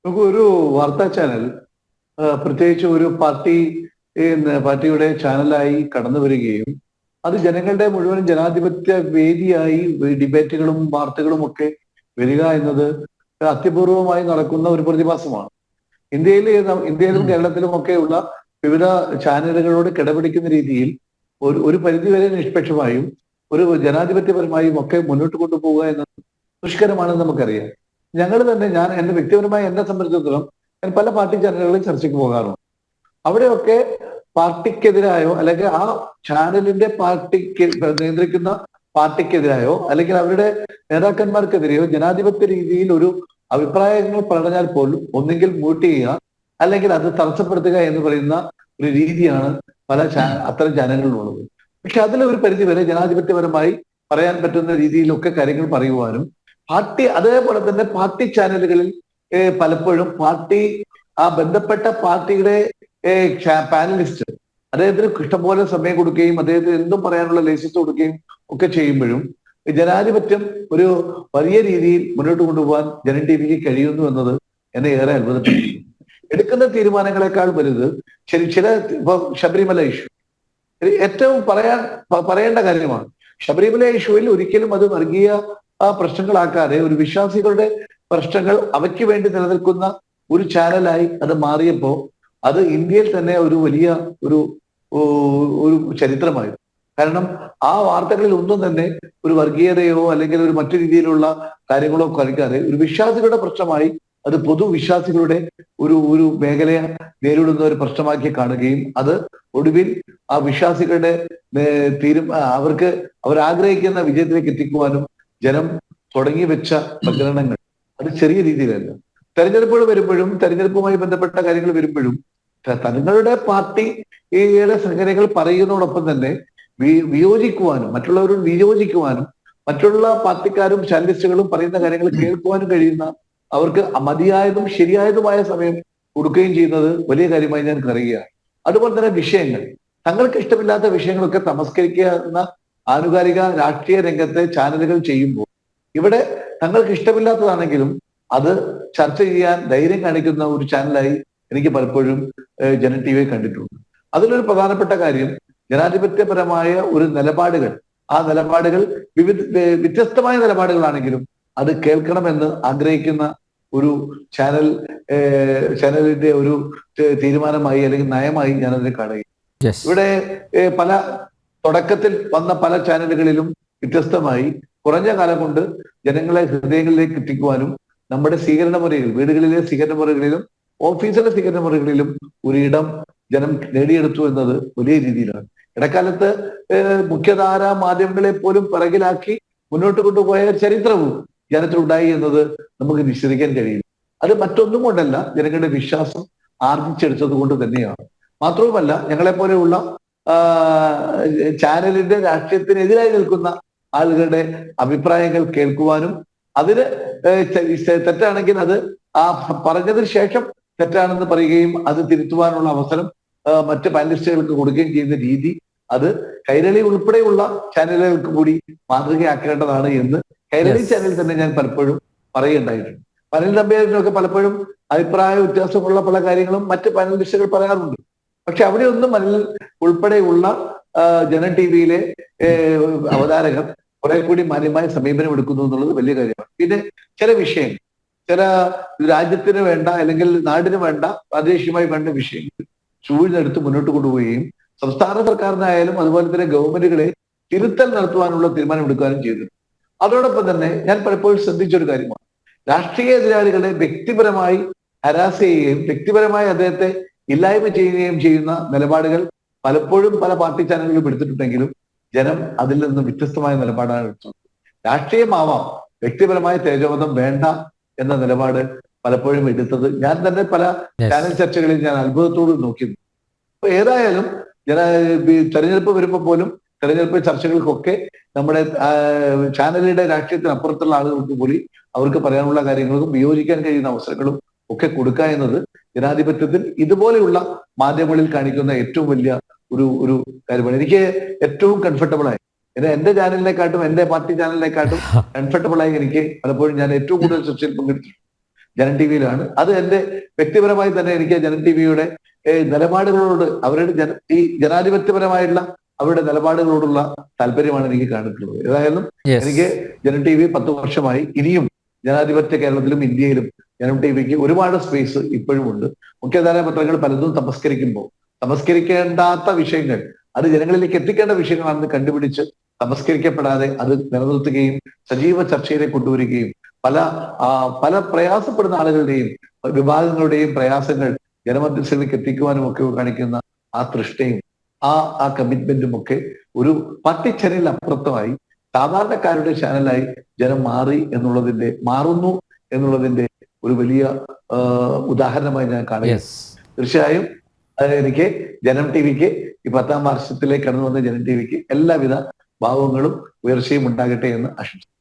നമുക്ക് ഒരു വാർത്താ ചാനൽ പ്രത്യേകിച്ച് ഒരു പാർട്ടിയുടെ ചാനലായി കടന്നു വരികയും അത് ജനങ്ങളുടെ മുഴുവൻ ജനാധിപത്യ വേദിയായി ഡിബേറ്റുകളും വാർത്തകളും ഒക്കെ വരിക എന്നത് അത്യപൂർവമായി നടക്കുന്ന ഒരു പ്രതിഭാസമാണ്. ഇന്ത്യയിലും ഉം. കേരളത്തിലും ഒക്കെയുള്ള വിവിധ ചാനലുകളോട് കിടപിടിക്കുന്ന രീതിയിൽ ഒരു പരിധിവരെ നിഷ്പക്ഷമായും ഒരു ജനാധിപത്യപരമായും ഒക്കെ മുന്നോട്ട് കൊണ്ടുപോവുക എന്നത് ദുഷ്കരമാണെന്ന് നമുക്കറിയാം. ഞാൻ എന്റെ വ്യക്തിപരമായി എന്നെ സംബന്ധിച്ചിടത്തോളം ഞാൻ പല പാർട്ടി ചാനലുകളിൽ ചർച്ചയ്ക്ക് പോകാറുണ്ട്. അവിടെയൊക്കെ പാർട്ടിക്കെതിരായോ അല്ലെങ്കിൽ ആ ചാനലിന്റെ നിയന്ത്രിക്കുന്ന പാർട്ടിക്കെതിരായോ അല്ലെങ്കിൽ അവരുടെ നേതാക്കന്മാർക്കെതിരെയോ ജനാധിപത്യ രീതിയിൽ ഒരു അഭിപ്രായങ്ങൾ പറഞ്ഞാൽ പോലും ഒന്നുകിൽ മ്യൂട്ട് ചെയ്യുക അല്ലെങ്കിൽ അത് തടസ്സപ്പെടുത്തുക എന്ന് പറയുന്ന ഒരു രീതിയാണ് അത്തരം ചാനലുകളിലുള്ളത്. പക്ഷെ അതിലൊരു പരിധി വരെ ജനാധിപത്യപരമായി പറയാൻ പറ്റുന്ന രീതിയിലൊക്കെ കാര്യങ്ങൾ പറയുവാനും അതേപോലെ തന്നെ പാർട്ടി ചാനലുകളിൽ പലപ്പോഴും ബന്ധപ്പെട്ട പാർട്ടിയുടെ പാനലിസ്റ്റ് അദ്ദേഹത്തിന് ഇഷ്ടംപോലെ സമയം കൊടുക്കുകയും അദ്ദേഹത്തിന് എന്തും പറയാനുള്ള ലൈസൻസ് കൊടുക്കുകയും ഒക്കെ ചെയ്യുമ്പോഴും ജനാധിപത്യം ഒരു വലിയ രീതിയിൽ മുന്നോട്ട് കൊണ്ടുപോകാൻ ജനം ടി വിക്ക് കഴിയുന്നു എന്നത് എന്നെ ഏറെ അത്ഭുതപ്പെടുത്തി. എടുക്കുന്ന തീരുമാനങ്ങളെക്കാൾ വലുത് ചില ഇപ്പൊ ശബരിമല ഇഷ്യൂ ഏറ്റവും പറയേണ്ട കാര്യമാണ്. ശബരിമല ഇഷ്യൂവിൽ ഒരിക്കലും അത് വർഗീയ പ്രശ്നങ്ങളാക്കാതെ ഒരു വിശ്വാസികളുടെ പ്രശ്നങ്ങൾ അവയ്ക്ക് വേണ്ടി നിലനിൽക്കുന്ന ഒരു ചാനലായി അത് മാറിയപ്പോ അത് ഇന്ത്യയിൽ തന്നെ ഒരു വലിയ ഒരു ഒരു ചരിത്രമായിരുന്നു. കാരണം ആ വാർത്തകളിൽ ഒന്നും തന്നെ ഒരു വർഗീയതയോ അല്ലെങ്കിൽ ഒരു മറ്റു രീതിയിലുള്ള കാര്യങ്ങളോ കളിക്കാതെ ഒരു വിശ്വാസികളുടെ പ്രശ്നമായി അത് പൊതുവിശ്വാസികളുടെ ഒരു മേഖലയെ നേരിടുന്ന ഒരു പ്രശ്നമാക്കി കാണുകയും അത് ഒടുവിൽ ആ വിശ്വാസികളുടെ അവരാഗ്രഹിക്കുന്ന വിജയത്തിലേക്ക് എത്തിക്കുവാനും ജനം തുടങ്ങി വെച്ച പ്രചരണങ്ങൾ അത് ചെറിയ രീതിയിലല്ല. തെരഞ്ഞെടുപ്പുകൾ വരുമ്പോഴും തെരഞ്ഞെടുപ്പുമായി ബന്ധപ്പെട്ട കാര്യങ്ങൾ വരുമ്പോഴും തങ്ങളുടെ പാർട്ടിയുടെ സംഘടനകൾ പറയുന്നതോടൊപ്പം തന്നെ മറ്റുള്ളവരോട് വിയോജിക്കുവാനും മറ്റുള്ള പാർട്ടിക്കാരും ചാനലിസ്റ്റുകളും പറയുന്ന കാര്യങ്ങൾ കേൾക്കുവാനും കഴിയുന്ന അവർക്ക് മതിയായതും ശരിയായതുമായ സമയം കൊടുക്കുകയും ചെയ്യുന്നത് വലിയ കാര്യമായി ഞാൻ കരുതുകയാണ്. അതുപോലെ തന്നെ തങ്ങൾക്ക് ഇഷ്ടമില്ലാത്ത വിഷയങ്ങളൊക്കെ തമസ്കരിക്കുന്ന ആനുകാലിക രാഷ്ട്രീയ രംഗത്തെ ചാനലുകൾ ചെയ്യുമ്പോൾ ഇവിടെ തങ്ങൾക്ക് ഇഷ്ടമില്ലാത്തതാണെങ്കിലും അത് ചർച്ച ചെയ്യാൻ ധൈര്യം കാണിക്കുന്ന ഒരു ചാനലായി എനിക്ക് പലപ്പോഴും ജനം ടി വി കണ്ടിട്ടുണ്ട്. അതിലൊരു പ്രധാനപ്പെട്ട കാര്യം ജനാധിപത്യപരമായ ഒരു ആ നിലപാടുകൾ വ്യത്യസ്തമായ നിലപാടുകളാണെങ്കിലും അത് കേൾക്കണമെന്ന് ആഗ്രഹിക്കുന്ന ഒരു ചാനലിന്റെ ഒരു തീരുമാനമായി അല്ലെങ്കിൽ നയമായി ഞാനതിനെ കാണുകയും ഇവിടെ പല തുടക്കത്തിൽ വന്ന പല ചാനലുകളിലും വ്യത്യസ്തമായി കുറഞ്ഞ കാലം കൊണ്ട് ജനങ്ങളെ ഹൃദയങ്ങളിലേക്ക് എത്തിക്കുവാനും നമ്മുടെ വീടുകളിലെ സ്വീകരണ മുറികളിലും ഓഫീസിലെ സ്വീകരണ മുറികളിലും ഒരിടം ജനം നേടിയെടുത്തു എന്നത് വലിയ രീതിയിലാണ്. ഇടക്കാലത്ത് മുഖ്യധാരാ മാധ്യമങ്ങളെ പോലും പിറകിലാക്കി മുന്നോട്ട് കൊണ്ടുപോയ ചരിത്രവും ജനത്തിലുണ്ടായി എന്നത് നമുക്ക് നിഷേധിക്കാൻ കഴിയും. അത് മറ്റൊന്നും കൊണ്ടല്ല, ജനങ്ങളുടെ വിശ്വാസം ആർജിച്ചെടുത്തത് കൊണ്ട് തന്നെയാണ്. മാത്രവുമല്ല, ഞങ്ങളെപ്പോലെയുള്ള ചാനലിന്റെ രാഷ്ട്രീയത്തിനെതിരായി നിൽക്കുന്ന ആളുകളുടെ അഭിപ്രായങ്ങൾ കേൾക്കുവാനും അതിന് തെറ്റാണെങ്കിൽ അത് പറഞ്ഞതിന് ശേഷം തെറ്റാണെന്ന് പറയുകയും അത് തിരുത്തുവാനുള്ള അവസരം മറ്റ് പാനലിസ്റ്റുകൾക്ക് കൊടുക്കുകയും ചെയ്യുന്ന രീതി അത് കൈരളി ഉൾപ്പെടെയുള്ള ചാനലുകൾക്ക് കൂടി മാതൃകയാക്കേണ്ടതാണ് എന്ന് കൈരളി ചാനൽ തന്നെ ഞാൻ പലപ്പോഴും പറയുണ്ടായിട്ടുണ്ട്. പനിൽ നമ്പ്യാരിനൊക്കെ പലപ്പോഴും അഭിപ്രായ വ്യത്യാസമുള്ള പല കാര്യങ്ങളും മറ്റ് പാനലിസ്റ്റുകൾ പറയാറുണ്ട്. പക്ഷെ അവിടെയൊന്നും മനിൽ ഉൾപ്പെടെയുള്ള ജനം ടി വിയിലെ അവതാരകർ കുറെ കൂടി മാന്യമായ സമീപനം എടുക്കുന്നു എന്നുള്ളത് വലിയ കാര്യമാണ്. പിന്നെ ചില വിഷയങ്ങൾ രാജ്യത്തിന് വേണ്ട അല്ലെങ്കിൽ നാടിന് വേണ്ട പ്രാദേശികമായി വേണ്ട വിഷയങ്ങൾ ചൂഴ്ന്നെടുത്ത് മുന്നോട്ട് കൊണ്ടുപോവുകയും സംസ്ഥാന സർക്കാരിനായാലും അതുപോലെ തന്നെ ഗവൺമെന്റുകളെ തിരുത്തൽ നടത്തുവാനുള്ള തീരുമാനം എടുക്കാനും ചെയ്തിട്ടുണ്ട്. അതോടൊപ്പം തന്നെ ഞാൻ പലപ്പോഴും ശ്രദ്ധിച്ചൊരു കാര്യമാണ്, രാഷ്ട്രീയ എതിരാളികളെ വ്യക്തിപരമായി ഹരാസ് ചെയ്യുകയും വ്യക്തിപരമായി അദ്ദേഹത്തെ ഇല്ലായ്മ ചെയ്യുകയും ചെയ്യുന്ന നിലപാടുകൾ പലപ്പോഴും പല പാർട്ടി ചാനലുകളും എടുത്തിട്ടുണ്ടെങ്കിലും ജനം അതിൽ നിന്ന് വ്യത്യസ്തമായ നിലപാടാണ് എടുത്തത്. രാഷ്ട്രീയമാവാം, വ്യക്തിപരമായ തേജോവധം വേണ്ട എന്ന നിലപാട് പലപ്പോഴും എടുത്തത് ഞാൻ തന്നെ പല ചാനൽ ചർച്ചകളിൽ ഞാൻ അത്ഭുതത്തോട് നോക്കിയിരുന്നു. അപ്പൊ ഏതായാലും തെരഞ്ഞെടുപ്പ് വരുമ്പോൾ പോലും തെരഞ്ഞെടുപ്പ് ചർച്ചകൾക്കൊക്കെ നമ്മുടെ ചാനലിന്റെ രാഷ്ട്രീയത്തിന് അപ്പുറത്തുള്ള ആളുകൾക്ക് കൂടി അവർക്ക് പറയാനുള്ള കാര്യങ്ങൾക്കും വിയോജിക്കാൻ കഴിയുന്ന അവസരങ്ങളും ഒക്കെ കൊടുക്കുക എന്നത് ജനാധിപത്യത്തിൽ ഇതുപോലെയുള്ള മാധ്യമങ്ങളിൽ കാണിക്കുന്ന ഏറ്റവും വലിയ ഒരു കാര്യമാണ്. എനിക്ക് ഏറ്റവും കംഫർട്ടബിൾ ആയി എന്റെ ചാനലിനെക്കാട്ടും എന്റെ പാർട്ടി ചാനലിനെക്കാട്ടും കംഫർട്ടബിൾ ആയി എനിക്ക് പലപ്പോഴും ഞാൻ ഏറ്റവും കൂടുതൽ ചർച്ചയിൽ പങ്കെടുത്തിട്ടുണ്ട്. ജനം ടി വിയിലാണ്. അത് എന്റെ വ്യക്തിപരമായി തന്നെ എനിക്ക് ജനം ടി വിയുടെ നിലപാടുകളോട് അവരുടെ ഈ ജനാധിപത്യപരമായിട്ടുള്ള അവരുടെ നിലപാടുകളോടുള്ള താല്പര്യമാണ് എനിക്ക് കാണിട്ടുള്ളത്. ഏതായാലും എനിക്ക് ജനം ടി വി 10 വർഷമായി. ഇനിയും ജനാധിപത്യ കേരളത്തിലും ഇന്ത്യയിലും ജനം ടി വിക്ക് ഒരുപാട് സ്പേസ് ഇപ്പോഴും ഉണ്ട്. മുഖ്യധാര പത്രങ്ങൾ പലതും തമസ്കരിക്കേണ്ടാത്ത വിഷയങ്ങൾ, അത് ജനങ്ങളിലേക്ക് എത്തിക്കേണ്ട വിഷയങ്ങളാണെന്ന് കണ്ടുപിടിച്ച് തമസ്കരിക്കപ്പെടാതെ അത് നിലനിർത്തുകയും സജീവ ചർച്ചയിലേക്ക് കൊണ്ടുവരികയും പല പ്രയാസപ്പെടുന്ന ആളുകളുടെയും വിഭാഗങ്ങളുടെയും പ്രയാസങ്ങൾ ജനമധ്യസ്ഥയിലേക്ക് എത്തിക്കുവാനും ഒക്കെ കാണിക്കുന്ന ആ തൃഷ്ണയും ആ കമ്മിറ്റ്മെന്റും ഒക്കെ ഒരു പാർട്ടി ചാനലിൽ അപ്പുറത്തമായി സാധാരണക്കാരുടെ ചാനലായി ജനം മാറുന്നു എന്നുള്ളതിന്റെ ഒരു വലിയ ഉദാഹരണമായി ഞാൻ കാണുകയാണ്. തീർച്ചയായും എനിക്ക് ജനം ടി വിക്ക് ഈ 10ാം വർഷത്തിലേക്ക് കടന്നു വന്ന ജനം ടി വിക്ക് എല്ലാവിധ ഭാവങ്ങളും ഉയർച്ചയും ഉണ്ടാകട്ടെ എന്ന് ആശംസിക്കുന്നു.